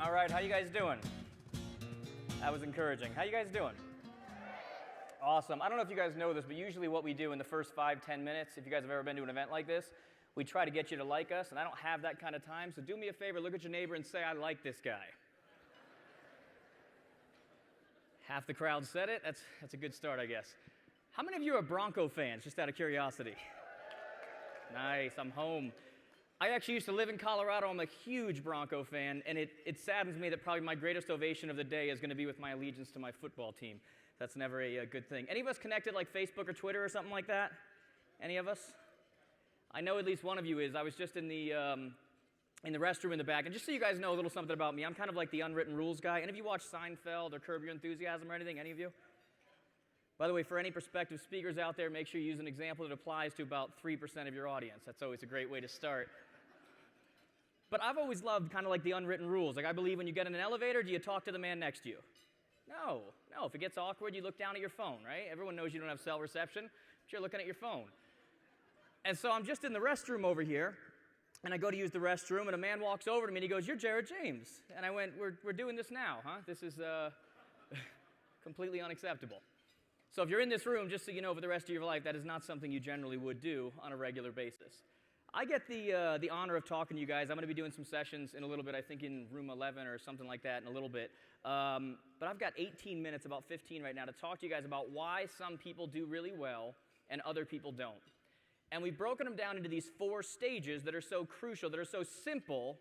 All right, how you guys doing? That was encouraging. How you guys doing? Awesome. I don't know if you guys know this, but usually what we do in the first 5-10 minutes, if you guys have ever been to an event like this, we try to get you to like us, and I don't have that kind of time, so do me a favor, look at your neighbor and say, I like this guy. Half the crowd said it. That's a good start, I guess. How many of you are Bronco fans, just out of curiosity? Nice, I'm home. I actually used to live in Colorado. I'm a huge Bronco fan, and it saddens me that probably my greatest ovation of the day is going to be with my allegiance to my football team. That's never a good thing. Any of us connected like Facebook or Twitter or something like that? Any of us? I know at least one of you is. I was just in the restroom in the back, and just so you guys know a little something about me, I'm kind of like the unwritten rules guy. Any of you watch Seinfeld or Curb Your Enthusiasm or anything? Any of you? By the way, for any prospective speakers out there, make sure you use an example that applies to about 3% of your audience. That's always a great way to start. But I've always loved kind of like the unwritten rules. Like I believe when you get in an elevator, do you talk to the man next to you? No. If it gets awkward, you look down at your phone, right? Everyone knows you don't have cell reception, but you're looking at your phone. And so I'm just in the restroom over here, and I go to use the restroom, and a man walks over to me, and he goes, "You're Jared James." And I went, we're doing this now, huh? This is completely unacceptable. So if you're in this room, just so you know, for the rest of your life, that is not something you generally would do on a regular basis. I get the honor of talking to you guys. I'm going to be doing some sessions in a little bit, I think in room 11 or something like that in a little bit. But I've got 18 minutes, about 15 right now, to talk to you guys about why some people do really well and other people don't. And we've broken them down into these 4 stages that are so crucial, that are so simple,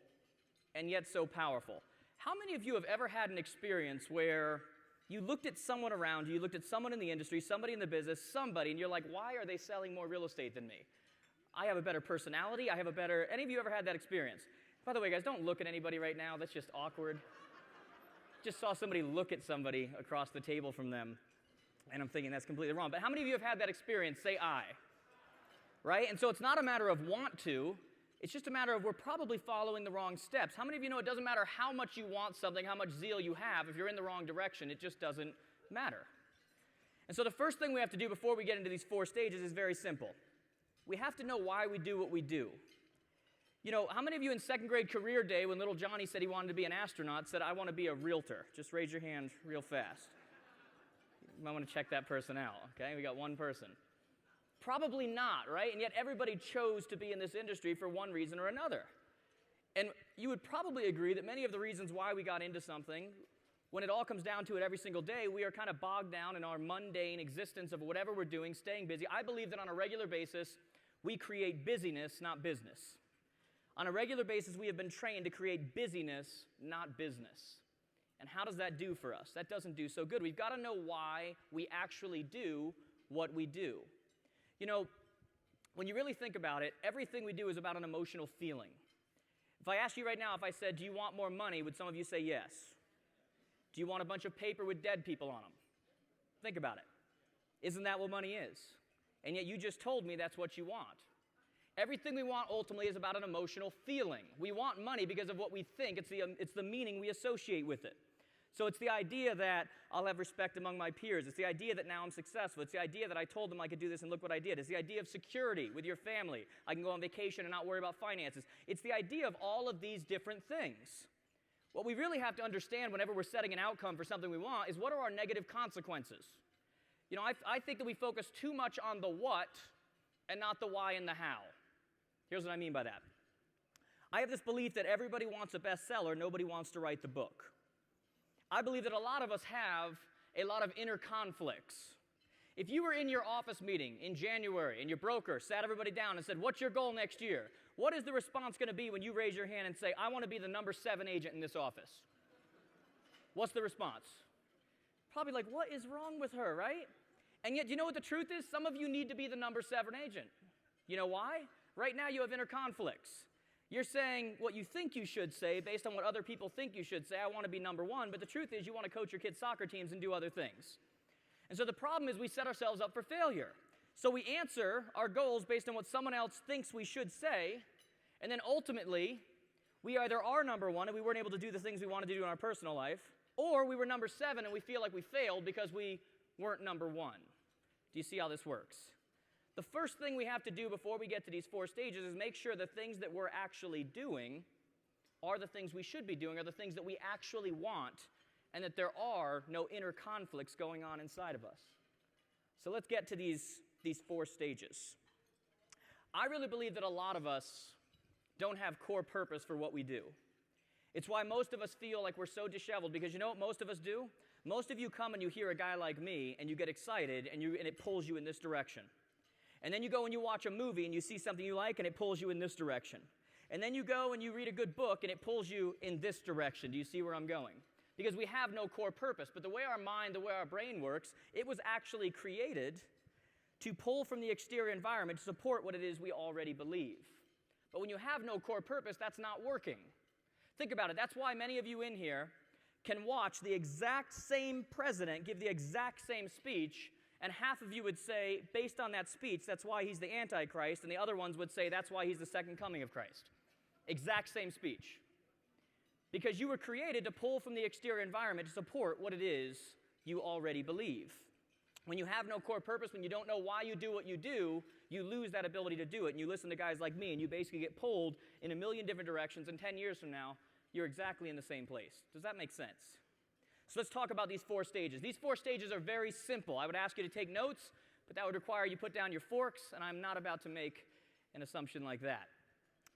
and yet so powerful. How many of you have ever had an experience where you looked at someone around you, looked at someone in the industry, somebody in the business, somebody, and you're like, why are they selling more real estate than me? I have a better personality, any of you ever had that experience? By the way, guys, don't look at anybody right now, that's just awkward. Just saw somebody look at somebody across the table from them, and I'm thinking that's completely wrong. But how many of you have had that experience? Say I. Right? And so it's not a matter of want to, it's just a matter of we're probably following the wrong steps. How many of you know it doesn't matter how much you want something, how much zeal you have, if you're in the wrong direction, it just doesn't matter. And so the first thing we have to do before we get into these 4 stages is very simple. We have to know why we do what we do. You know, how many of you in 2nd grade career day, when little Johnny said he wanted to be an astronaut, said, I want to be a realtor? Just raise your hand real fast. You might want to check that person out, okay? We got one person. Probably not, right? And yet everybody chose to be in this industry for one reason or another. And you would probably agree that many of the reasons why we got into something, when it all comes down to it every single day, we are kind of bogged down in our mundane existence of whatever we're doing, staying busy. I believe that on a regular basis, we create busyness, not business. On a regular basis, we have been trained to create busyness, not business. And how does that do for us? That doesn't do so good. We've got to know why we actually do what we do. You know, when you really think about it, everything we do is about an emotional feeling. If I asked you right now, if I said, do you want more money, would some of you say yes? Do you want a bunch of paper with dead people on them? Think about it. Isn't that what money is? And yet you just told me that's what you want. Everything we want ultimately is about an emotional feeling. We want money because of what we think. It's the meaning we associate with it. So it's the idea that I'll have respect among my peers. It's the idea that now I'm successful. It's the idea that I told them I could do this and look what I did. It's the idea of security with your family. I can go on vacation and not worry about finances. It's the idea of all of these different things. What we really have to understand whenever we're setting an outcome for something we want is what are our negative consequences? You know, I think that we focus too much on the what and not the why and the how. Here's what I mean by that. I have this belief that everybody wants a bestseller, nobody wants to write the book. I believe that a lot of us have a lot of inner conflicts. If you were in your office meeting in January and your broker sat everybody down and said, what's your goal next year? What is the response going to be when you raise your hand and say, I want to be the number 7 agent in this office? What's the response? Probably like, what is wrong with her, right? And yet, you know what the truth is? Some of you need to be the number 7 agent. You know why? Right now you have inner conflicts. You're saying what you think you should say based on what other people think you should say. I want to be number 1, but the truth is you want to coach your kids' soccer teams and do other things. And so the problem is we set ourselves up for failure. So we answer our goals based on what someone else thinks we should say, and then ultimately we either are number 1 and we weren't able to do the things we wanted to do in our personal life, or we were number 7 and we feel like we failed because we weren't number 1. Do you see how this works? The first thing we have to do before we get to these 4 stages is make sure the things that we're actually doing are the things we should be doing, are the things that we actually want, and that there are no inner conflicts going on inside of us. So let's get to these 4 stages. I really believe that a lot of us don't have core purpose for what we do. It's why most of us feel like we're so disheveled, because you know what most of us do? Most of you come and you hear a guy like me, and you get excited, and it pulls you in this direction. And then you go and you watch a movie, and you see something you like, and it pulls you in this direction. And then you go and you read a good book, and it pulls you in this direction. Do you see where I'm going? Because we have no core purpose. But the way our mind, the way our brain works, it was actually created to pull from the exterior environment to support what it is we already believe. But when you have no core purpose, that's not working. Think about it. That's why many of you in here can watch the exact same president give the exact same speech, and half of you would say, based on that speech, that's why he's the Antichrist, and the other ones would say that's why he's the second coming of Christ. Exact same speech. Because you were created to pull from the exterior environment to support what it is you already believe. When you have no core purpose, when you don't know why you do what you do, you lose that ability to do it. And you listen to guys like me, and you basically get pulled in a million different directions, and 10 years from now, you're exactly in the same place. Does that make sense? So let's talk about these 4 stages. These 4 stages are very simple. I would ask you to take notes, but that would require you put down your forks, and I'm not about to make an assumption like that.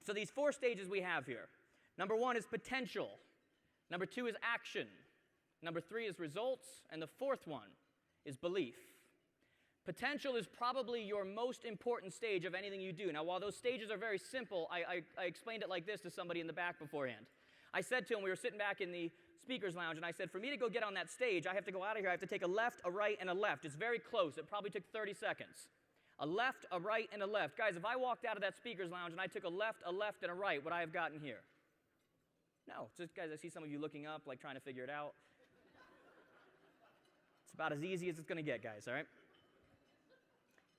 So these 4 stages we have here. Number 1 is potential. Number 2 is action. Number 3 is results. And the 4th one is belief. Potential is probably your most important stage of anything you do. Now, while those stages are very simple, I explained it like this to somebody in the back beforehand. I said to him, we were sitting back in the speaker's lounge, and I said, for me to go get on that stage, I have to go out of here. I have to take a left, a right, and a left. It's very close. It probably took 30 seconds. A left, a right, and a left. Guys, if I walked out of that speaker's lounge and I took a left, and a right, would I have gotten here? No. Just, guys, I see some of you looking up, like trying to figure it out. It's about as easy as it's going to get, guys, all right?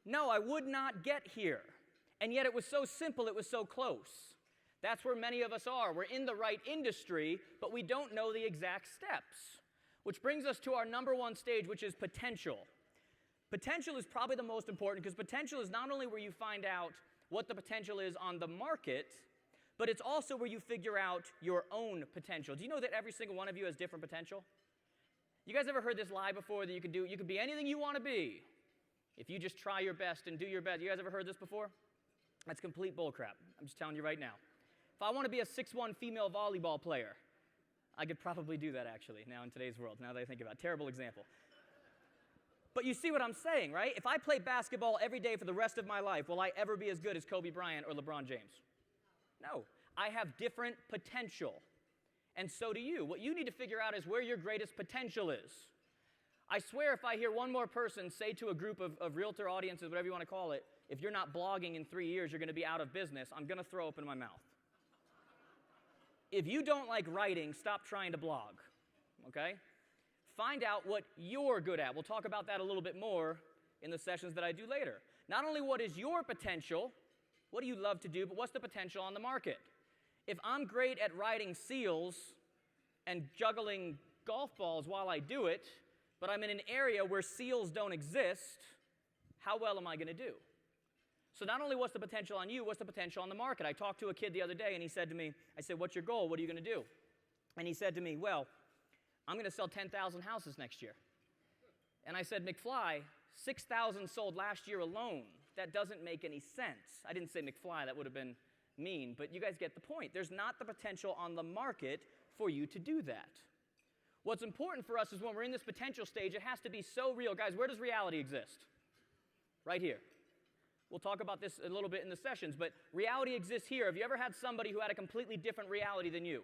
No, I would not get here. And yet it was so simple, it was so close. That's where many of us are. We're in the right industry, but we don't know the exact steps. Which brings us to our number 1 stage, which is potential. Potential is probably the most important, because potential is not only where you find out what the potential is on the market, but it's also where you figure out your own potential. Do you know that every single one of you has different potential? You guys ever heard this lie before that you could be anything you want to be if you just try your best and do your best? You guys ever heard this before? That's complete bullcrap. I'm just telling you right now. If I want to be a 6'1" female volleyball player, I could probably do that actually now in today's world, now that I think about it. Terrible example. But you see what I'm saying, right? If I play basketball every day for the rest of my life, will I ever be as good as Kobe Bryant or LeBron James? No. I have different potential. And so do you. What you need to figure out is where your greatest potential is. I swear if I hear one more person say to a group of realtor audiences, whatever you want to call it, if you're not blogging in 3 years, you're going to be out of business, I'm going to throw up in my mouth. If you don't like writing, stop trying to blog, okay? Find out what you're good at. We'll talk about that a little bit more in the sessions that I do later. Not only what is your potential, what do you love to do, but what's the potential on the market? If I'm great at riding seals and juggling golf balls while I do it, but I'm in an area where seals don't exist, how well am I going to do? So not only what's the potential on you, what's the potential on the market? I talked to a kid the other day, and he said to me, I said, what's your goal? What are you going to do? And he said to me, well, I'm going to sell 10,000 houses next year. And I said, McFly, 6,000 sold last year alone. That doesn't make any sense. I didn't say McFly, that would have been mean, but you guys get the point. There's not the potential on the market for you to do that. What's important for us is when we're in this potential stage, it has to be so real. Guys, where does reality exist? Right here. We'll talk about this a little bit in the sessions, but reality exists here. Have you ever had somebody who had a completely different reality than you?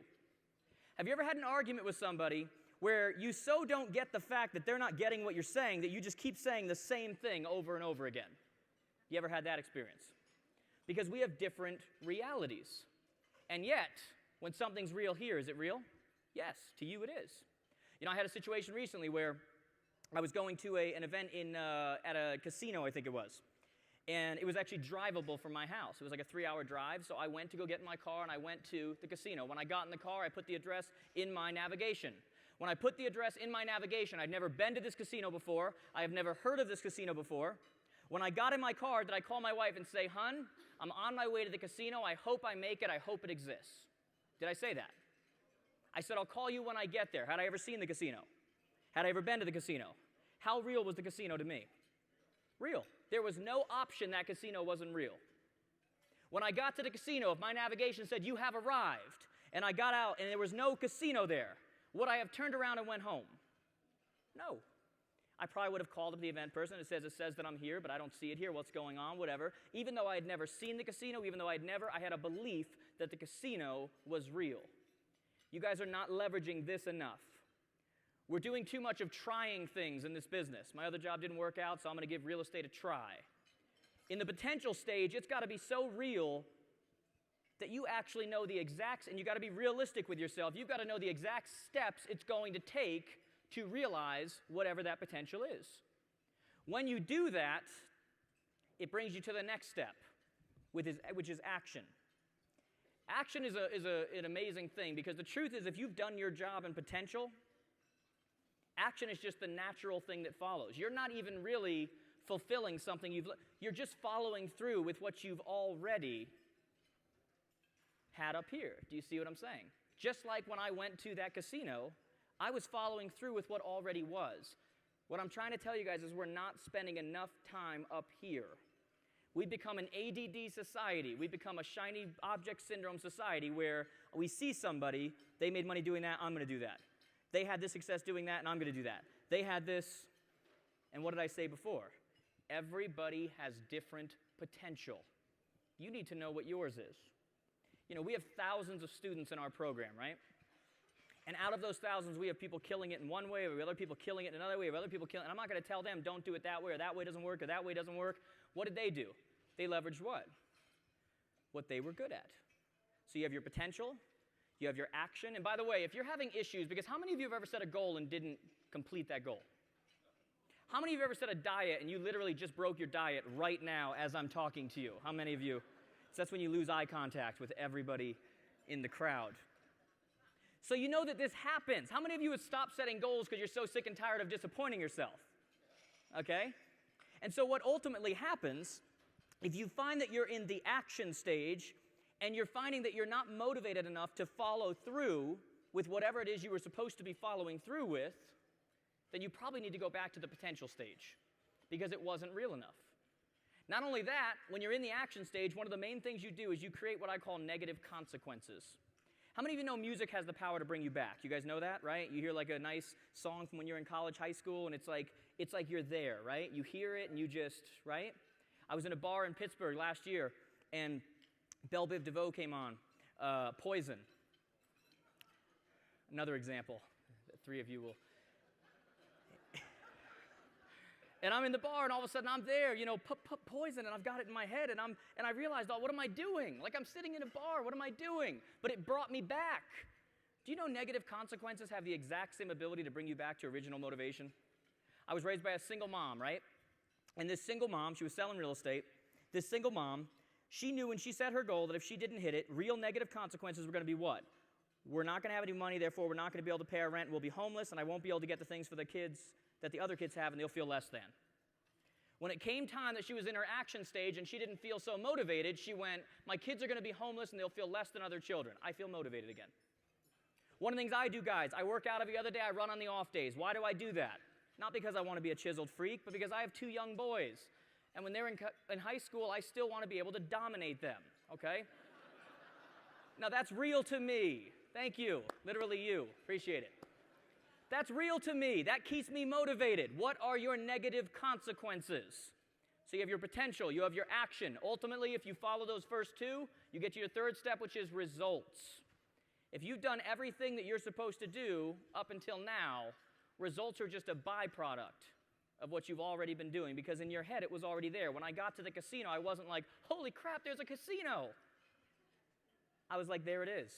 Have you ever had an argument with somebody where you so don't get the fact that they're not getting what you're saying that you just keep saying the same thing over and over again? You ever had that experience? Because we have different realities. And yet, when something's real here, is it real? Yes, to you it is. You know, I had a situation recently where I was going to an event at a casino, I think it was. And it was actually drivable from my house. It was like a 3-hour drive, so I went to go get in my car, and I went to the casino. When I got in the car, I put the address in my navigation. When I put the address in my navigation, I'd never been to this casino before. I have never heard of this casino before. When I got in my car, did I call my wife and say, "Hun, I'm on my way to the casino. I hope I make it. I hope it exists." Did I say that? I said, I'll call you when I get there. Had I ever seen the casino? Had I ever been to the casino? How real was the casino to me? Real. There was no option that casino wasn't real. When I got to the casino, if my navigation said, you have arrived, and I got out and there was no casino there, would I have turned around and went home? No. I probably would have called up the event person. It says that I'm here, but I don't see it here. What's going on? Whatever. Even though I had never seen the casino, even though I had a belief that the casino was real. You guys are not leveraging this enough. We're doing too much of trying things in this business. My other job didn't work out, so I'm going to give real estate a try. In the potential stage, it's got to be so real that you actually know the exact, and you've got to be realistic with yourself. You've got to know the exact steps it's going to take to realize whatever that potential is. When you do that, it brings you to the next step, which is action. Action is an amazing thing, because the truth is, if you've done your job in potential, action is just the natural thing that follows. You're not even really fulfilling something you're just following through with what you've already had up here. Do you see what I'm saying? Just like when I went to that casino, I was following through with what already was. What I'm trying to tell you guys is we're not spending enough time up here. We become an ADD society. We become a shiny object syndrome society where we see somebody, they made money doing that, I'm going to do that. They had this success doing that, and I'm going to do that. They had this, and what did I say before? Everybody has different potential. You need to know what yours is. You know, we have thousands of students in our program, right? And out of those thousands, we have people killing it in one way, we have other people killing it in another way, we have other people killing it. And I'm not going to tell them, don't do it that way, or that way doesn't work, or that way doesn't work. What did they do? They leveraged what? What they were good at. So you have your potential, you have your action. And by the way, if you're having issues, because how many of you have ever set a goal and didn't complete that goal? How many of you have ever set a diet and you literally just broke your diet right now as I'm talking to you? How many of you? So that's when you lose eye contact with everybody in the crowd. So you know that this happens. How many of you have stopped setting goals because you're so sick and tired of disappointing yourself? Okay? And so what ultimately happens, if you find that you're in the action stage and you're finding that you're not motivated enough to follow through with whatever it is you were supposed to be following through with, then you probably need to go back to the potential stage because it wasn't real enough. Not only that, when you're in the action stage, one of the main things you do is you create what I call negative consequences. How many of you know music has the power to bring you back? You guys know that, right? You hear like a nice song from when you're in college, high school, and it's like you're there, right? You hear it and you just, right? I was in a bar in Pittsburgh last year, and Belle Biv DeVoe came on, Poison. Another example. The three of you will. And I'm in the bar, and all of a sudden I'm there, you know, Poison, and I've got it in my head, and I realized, oh, what am I doing? Like, I'm sitting in a bar, what am I doing? But it brought me back. Do you know negative consequences have the exact same ability to bring you back to original motivation? I was raised by a single mom, right? And this single mom, she was selling real estate. This single mom, she knew when she set her goal that if she didn't hit it, real negative consequences were going to be what? We're not going to have any money, therefore we're not going to be able to pay our rent, we'll be homeless, and I won't be able to get the things for the kids that the other kids have, and they'll feel less than. When it came time that she was in her action stage and she didn't feel so motivated, she went, my kids are going to be homeless and they'll feel less than other children. I feel motivated again. One of the things I do, guys, I work out every other day, I run on the off days. Why do I do that? Not because I want to be a chiseled freak, but because I have two young boys. And when they're in high school, I still want to be able to dominate them, okay? Now that's real to me. Thank you. Literally you. Appreciate it. That's real to me. That keeps me motivated. What are your negative consequences? So you have your potential, you have your action. Ultimately, if you follow those first two, you get to your third step, which is results. If you've done everything that you're supposed to do up until now, results are just a byproduct of what you've already been doing, because in your head it was already there. When I got to the casino, I wasn't like, holy crap, there's a casino. I was like, there it is.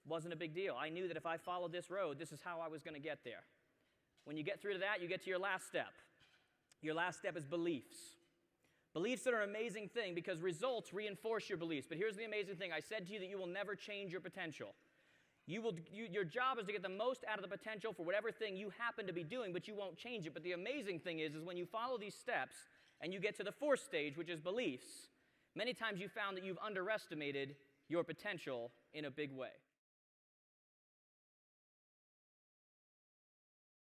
Wasn't a big deal. I knew that if I followed this road, this is how I was going to get there. When you get through to that, you get to your last step. Your last step is beliefs. Beliefs are an amazing thing because results reinforce your beliefs. But here's the amazing thing. I said to you that you will never change your potential. Your job is to get the most out of the potential for whatever thing you happen to be doing, but you won't change it. But the amazing thing is when you follow these steps and you get to the fourth stage, which is beliefs, many times you found that you've underestimated your potential in a big way.